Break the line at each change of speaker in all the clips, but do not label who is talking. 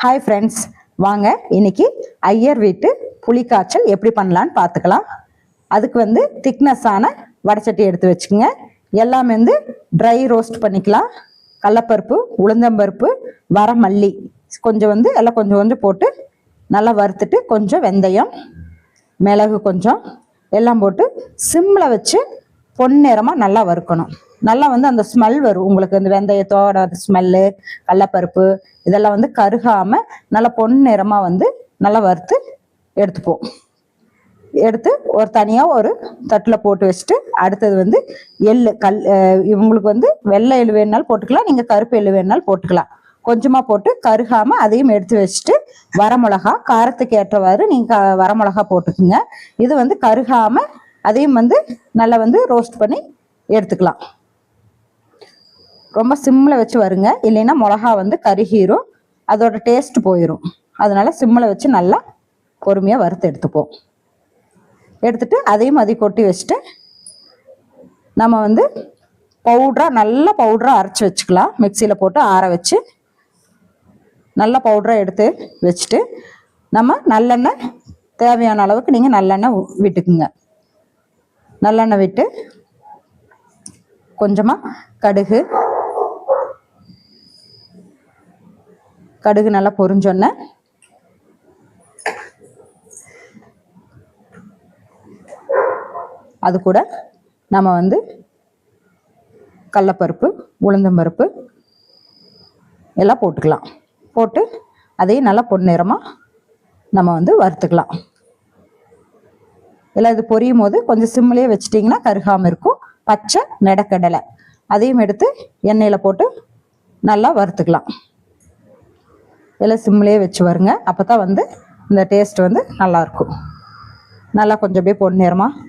Hi friends, வாங்க இன்னைக்கு ஐயர் வீட்டு புளிக்காய்ச்சல் எப்படி பண்ணலான்னு பார்த்துக்கலாம். அதுக்கு வந்து திக்னஸான வடைச்சட்டி எடுத்து வச்சுக்கோங்க. எல்லாமே வந்து ட்ரை ரோஸ்ட் பண்ணிக்கலாம். கடலப்பருப்பு, உளுந்தம்பருப்பு, வரமல்லி கொஞ்சம் வந்து எல்லாம் கொஞ்சம் கொஞ்சம் போட்டு நல்லா வறுத்துட்டு, கொஞ்சம் வெந்தயம், மிளகு கொஞ்சம் எல்லாம் போட்டு சிம்மில் வச்சு பொன்னிறமாக நல்லா வறுக்கணும். நல்லா வந்து அந்த ஸ்மெல் வரும் உங்களுக்கு, அந்த வெந்தயத்தோட ஸ்மெல்லு, கடலப்பருப்பு இதெல்லாம் வந்து கருகாமல் நல்லா பொன்னிறமாக வந்து நல்லா வறுத்து எடுத்துப்போம். எடுத்து ஒரு தனியாக ஒரு தட்டில் போட்டு வச்சுட்டு, அடுத்தது வந்து எள்ளு இவங்களுக்கு வந்து வெள்ளை எள்ளு வேணுனாலும் போட்டுக்கலாம், நீங்கள் கருப்பு எள்ளு வேணுனாலும் போட்டுக்கலாம். கொஞ்சமாக போட்டு கருகாமல் அதையும் எடுத்து வச்சுட்டு, வரமிளகா காரத்துக்கு ஏற்றவாறு நீங்கள் வரமிளகா போட்டுக்குங்க. இது வந்து கருகாமல் அதையும் வந்து நல்லா வந்து ரோஸ்ட் பண்ணி எடுத்துக்கலாம். ரொம்ப சிம்மில் வச்சு வருங்க, இல்லைன்னா மிளகா வந்து கருகிரும், அதோட டேஸ்ட் போயிடும். அதனால சிம்மில் வச்சு நல்லா பொறுமையாக வறுத்து எடுத்துப்போம். எடுத்துட்டு அதையும் கொட்டி வச்சுட்டு நம்ம வந்து நல்ல பவுடராக அரைச்சி வச்சுக்கலாம். மிக்சியில் போட்டு ஆற வச்சு நல்ல பவுடராக எடுத்து வச்சுட்டு, நம்ம நல்லெண்ணெய் தேவையான அளவுக்கு நீங்கள் நல்லெண்ணெய் விட்டுக்குங்க. நல்லெண்ணெய் விட்டு கொஞ்சமாக கடுகு நல்லா பொரிஞ்சோன்னே அது கூட நம்ம வந்து கடலப்பருப்பு, உளுந்தம்பருப்பு எல்லாம் போட்டுக்கலாம். போட்டு அதையும் நல்லா பொன்னிறமாக நம்ம வந்து வறுத்துக்கலாம். எல்லாம் இது பொரியும் போது கொஞ்சம் சிம்மிலே வச்சிட்டிங்கன்னா கருகாமல் இருக்கும். பச்சை நெடக்கடலை அதையும் எடுத்து எண்ணெயில் போட்டு நல்லா வறுத்துக்கலாம். எல்லாம் சிம்மிலே வச்சு வருங்க, அப்போ தான் வந்து இந்த டேஸ்ட் வந்து நல்லாயிருக்கும். நல்லா கொஞ்சம் அப்படியே பொன்னிறமாக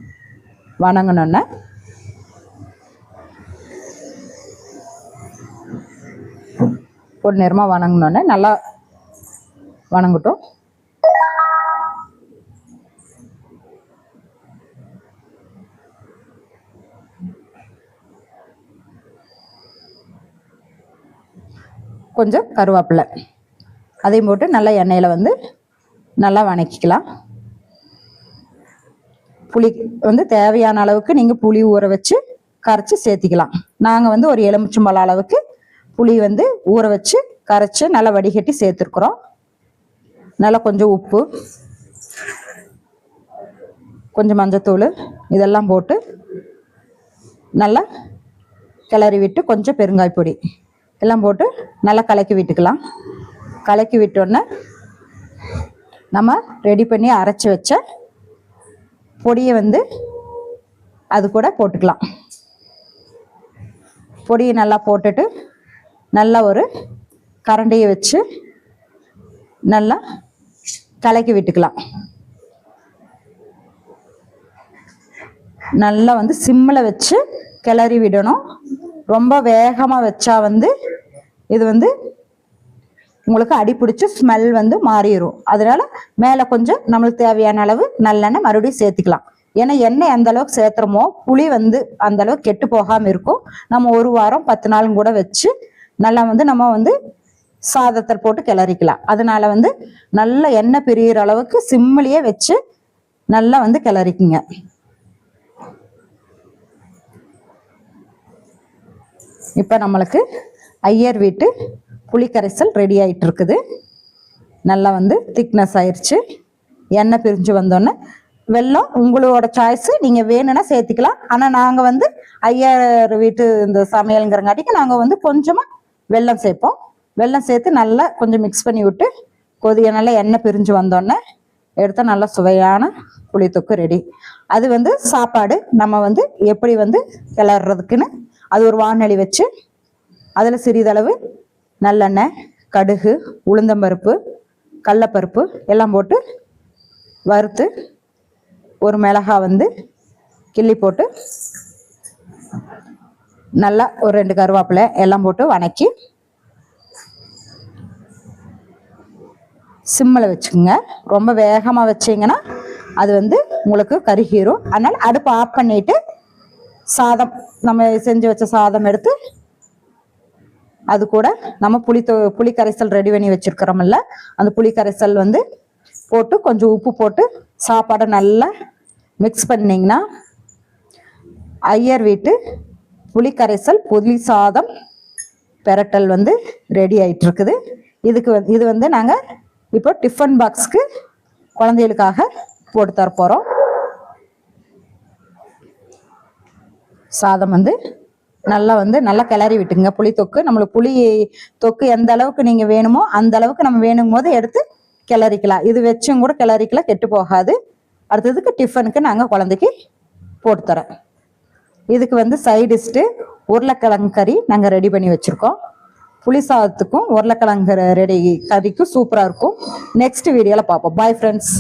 வணங்கினோன்னே பொன்னிறமாக வணங்கினோன்னே நல்லா வணங்கட்டும். கொஞ்சம் கருவேப்பிலை அதையும் போட்டு நல்லா எண்ணெயில் வந்து நல்லா வணக்கிக்கலாம். புளி வந்து தேவையான அளவுக்கு நீங்கள் புளி ஊற வச்சு கரைச்சி சேர்த்திக்கலாம். நாங்கள் வந்து ஒரு எலுமிச்சம்பழம் அளவுக்கு புளி வந்து ஊற வச்சு கரைச்சி நல்லா வடிகட்டி சேர்த்துருக்குறோம். நல்லா கொஞ்சம் உப்பு, கொஞ்சம் மஞ்சத்தூள் இதெல்லாம் போட்டு நல்லா கிளறி விட்டு, கொஞ்சம் பெருங்காய் பொடி எல்லாம் போட்டு நல்லா கலக்கி விட்டுக்கலாம். கலக்கி விட்டோன்னே நம்ம ரெடி பண்ணி அரைச்சி வச்ச பொடியை வந்து அது கூட போட்டுக்கலாம். பொடியை நல்லா போட்டுட்டு நல்லா ஒரு கரண்டியை வச்சு நல்லா கலக்கி விட்டுக்கலாம். நல்லா வந்து சிம்மில் வச்சு கிளறி விடணும். ரொம்ப வேகமாக வச்சா வந்து இது வந்து உங்களுக்கு அடிப்பிடிச்சு ஸ்மெல் வந்து மாறிடும். அதனால மேலே கொஞ்சம் நம்மளுக்கு தேவையான அளவு நல்லெண்ணெய் மறுபடியும் சேர்த்துக்கலாம். ஏன்னா எண்ணெய் எந்த அளவுக்கு சேர்த்துறோமோ புளி வந்து அந்த அளவுக்கு கெட்டு போகாமல் இருக்கும். நம்ம ஒரு வாரம் 10 நாளும் கூட வச்சு நல்லா வந்து நம்ம வந்து சாதத்தை போட்டு கிளறிக்கலாம். அதனால வந்து நல்ல எண்ணெய் பிரியிற அளவுக்கு சிம்மிலேயே வச்சு நல்லா வந்து கிளறிக்குங்க. இப்போ நம்மளுக்கு ஐயர் வீட்டு புளிக்கரைசல் ரெடி ஆகிட்டு இருக்குது. நல்லா வந்து திக்னஸ் ஆயிடுச்சு. எண்ணெய் பிரிஞ்சு வந்தோன்னே வெல்லம் உங்களோட சாய்ஸு, நீங்கள் வேணும்னா சேர்த்துக்கலாம். ஆனால் நாங்கள் வந்து ஐயர் வீட்டு இந்த சமையலுங்கிறங்காட்டிக்கு நாங்கள் வந்து கொஞ்சமாக வெல்லம் சேர்ப்போம். வெல்லம் சேர்த்து நல்லா கொஞ்சம் மிக்ஸ் பண்ணி விட்டு நல்லா எண்ணெய் பிரிஞ்சு வந்தோடனே எடுத்தால் நல்லா சுவையான புளித்தொக்கு ரெடி. அது வந்து சாப்பாடு நம்ம வந்து எப்படி வந்து கிளறதுக்குன்னு அது ஒரு வானொலி வச்சு அதில் சிறிதளவு நல்லெண்ணெய், கடுகு, உளுந்தம்பருப்பு, கடலப்பருப்பு எல்லாம் போட்டு வறுத்து, ஒரு மிளகாய் வந்து கிள்ளி போட்டு நல்லா ஒரு 2 கருவேப்பிலை எல்லாம் போட்டு வணக்கி சிம்மில் வச்சுக்கோங்க. ரொம்ப வேகமாக வச்சிங்கன்னா அது வந்து உங்களுக்கு கருகிரும். அதனால் அடுப்பு ஆஃப் பண்ணிவிட்டு சாதம் நம்ம செஞ்சு வச்ச சாதம் எடுத்து அது கூட நம்ம புளி கரைசல் ரெடி பண்ணி வச்சிருக்கிறோம்ல, அந்த புளி கரைசல் வந்து போட்டு கொஞ்சம் உப்பு போட்டு சாப்பாடை நல்லா மிக்ஸ் பண்ணிங்கன்னா ஐயர் வீட்டு புளி கரைசல் புளி சாதம் பெரட்டல் வந்து ரெடி ஆயிட்டு இருக்குது. இது வந்து நாங்கள் இப்போ டிஃபன் பாக்ஸ்க்கு குழந்தைகளுக்காக போட்டு தர போகிறோம். சாதம் வந்து நல்லா கிளறி விட்டுங்க. புளி தொக்கு, நம்மளுக்கு புளி தொக்கு எந்த அளவுக்கு நீங்கள் வேணுமோ அந்த அளவுக்கு நம்ம வேணும் போது எடுத்து கிளறிக்கலாம். இது வச்சும் கூட கிளறிக்கலாம், கெட்டு போகாது. அடுத்ததுக்கு டிஃபனுக்கு நாங்கள் குழந்தைக்கு போட்டு தரோம். இதுக்கு வந்து சைடிஷ்டு உருளைக்கிழங்கு கறி நாங்கள் ரெடி பண்ணி வச்சுருக்கோம். புளி சாதத்துக்கும் உருளைக்கிழங்கு கறிக்கும் சூப்பராக இருக்கும். நெக்ஸ்ட் வீடியோவில் பார்ப்போம். Bye friends.